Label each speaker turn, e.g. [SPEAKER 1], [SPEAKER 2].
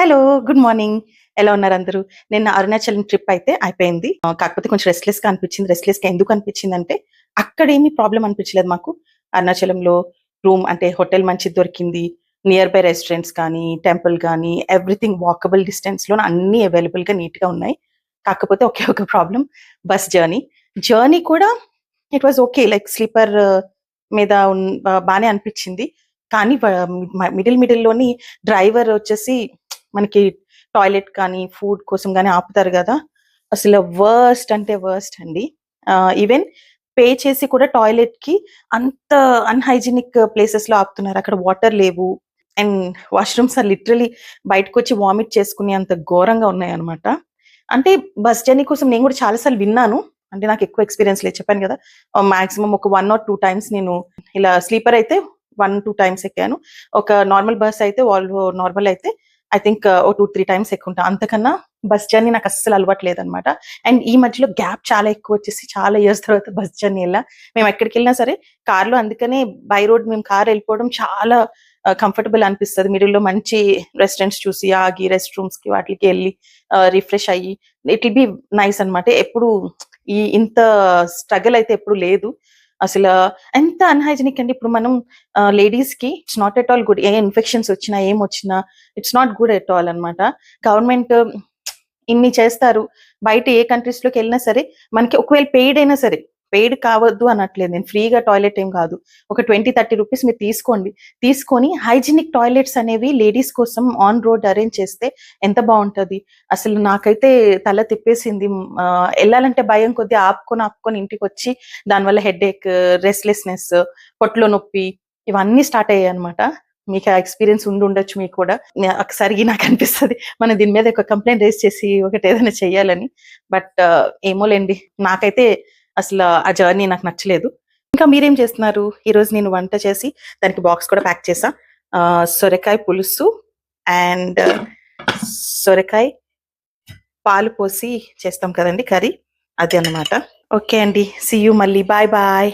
[SPEAKER 1] Hello! Good morning. ఎలా ఉన్నారు అందరూ? నిన్న అరుణాచలం ట్రిప్ అయితే అయిపోయింది. కాకపోతే కొంచెం రెస్ట్‌లెస్‌గా అనిపించింది. రెస్ట్‌లెస్‌గా ఎందుకు అనిపించిందంటే, అక్కడేమి ప్రాబ్లమ్ అనిపించలేదు మాకు. అరుణాచలంలో రూమ్ అంటే హోటల్ మంచిది దొరికింది. నియర్ బై రెస్టారెంట్స్ కానీ, టెంపుల్ గానీ, ఎవ్రీథింగ్ వాకబుల్ డిస్టెన్స్‌లోనే అన్నీ అవైలబుల్‌గా నీట్‌గా ఉన్నాయి. కాకపోతే ఒకే ఒక ప్రాబ్లమ్ బస్ జర్నీ. జర్నీ కూడా it was okay. Like sleeper మీద బానే అనిపించింది. కానీ మిడిల్‌లోని డ్రైవర్ వచ్చేసి మనకి టాయిలెట్ కానీ, ఫుడ్ కోసం గాని ఆపుతారు గదా! అసలు వర్స్ట్ అంటే వర్స్ట్ అండి. ఈవెన్ పే చేసి కూడా టాయిలెట్‌కి అంత అన్‌హైజినిక్ ప్లేసెస్‌లో ఆపుతున్నారు. అక్కడ వాటర్ లేవు. అండ్ వాష్‌రూమ్స్ ఆర్ లిటరల్లీ బయటకొచ్చి వామిట్ చేసుకునేంత ఘోరంగా ఉన్నాయన్నమాట. అంటే బస్ జర్నీ కోసం నేను గూడా చాలా సార్లు విన్నాను. అంటే నాకు ఎక్కువ ఎక్స్‌పీరియన్స్ లేదు చెప్పాను గదా! మాక్సిమం ఒక 1 ఆర్ 2 టైమ్స్ నేను ఇలా స్లీపర్ అయితే 1, 2 టైమ్స్ ఎక్కాను. ఒక నార్మల్ బస్ అయితే వాల్వో నార్మల్ అయితే ఐ థింక్ ఓ 2, 3 టైమ్స్ ఎక్కుంటా. అంతకన్నా బస్ జర్నీ నాకస్సలు అలవాటు లేదనమాట. అండ్ ఈ మధ్యలో గ్యాప్ చాలా ఎక్కువొచ్చేసి చాలా ఇయర్స్ తర్వాత బస్ జర్నీ ఎళ్ళా. మేమెక్కడికెళ్ళినా సరే కార్‌లో అందుకనే బై రోడ్ మేము కారెళ్ళిపోవడం చాలా కంఫర్టబుల్ అనిపిస్తది. మిడిల్‌లో మంచి రెస్టారెంట్స్ చూసి ఆగి రెస్ట్ రూమ్స్‌కి వాటిలకి ఎళ్లి రిఫ్రెష్ అయ్యి ఇట్ విల్ బి నైస్ అనమాట. ఎప్పుడు ఇంత స్ట్రగల్ అయితే ఎప్పుడు లేదు. అసల ఎంత అన్‌హైజినిక్ అండి. ఇప్పుడు మనం లేడీస్‌కి it's not at all good. ఏ ఇన్ఫెక్షన్స్ వచ్చినా, ఏమొచ్చినా it's not good at all అనమాట. గవర్నమెంట్ ఇన్ని చేస్తారు. బయట ఏ కంట్రీస్‌లోకెళ్ళినా సరే, మనకి ఒకవేళ పెయిడ్ అయినా సరే, పెయిడ్ కావద్దు అనట్లేదు నేను. ఫ్రీగా టాయిలెట్ ఏం కాదు. ఒక 20, 30 రూపీస్ మీరు తీసుకోండి. తీసుకొని హైజినిక్ టాయిలెట్స్ అనేవి లేడీస్ కోసం ఆన్ రోడ్ అరేంజ్ చేస్తే ఎంత బావుంటది. అసలు నాకైతే తల తిప్పేసింది. ఎళ్ళాలంటే భయం కొద్దీ ఆపుకొని ఇంటికొచ్చి దానివల్ల హెడేక్, రెస్ట్‌లెస్‌నెస్, పొట్టలో నొప్పి ఇవన్నీ స్టార్ట్ అయ్యాయన్నమాట. మీకు ఆ ఎక్స్‌పీరియన్స్ ఉండుండొచ్చు మీకు కూడా. ఒకసారి నాకనిపిస్తది మనం దీని మీద ఒక కంప్లెయింట్ రైజ్ చేసి ఒకటేదైనా చెయ్యాలని. బట్ ఏమోలెండి. నాకైతే అసల ఆ జర్నీ నాకు నచ్చలేదు. ఇంకా మీరేం చేస్తున్నారు? ఈరోజు నేను వంట చేసి దానికి బాక్స్ కూడా ప్యాక్ చేశా. సొరకాయ పులుసు అండ్ సొరకాయ పాలు పోసి చేస్తాం కదండీ కర్రీ. అది అన్నమాట. ఓకే అండి. సీ యూ మళ్ళీ. Bye bye.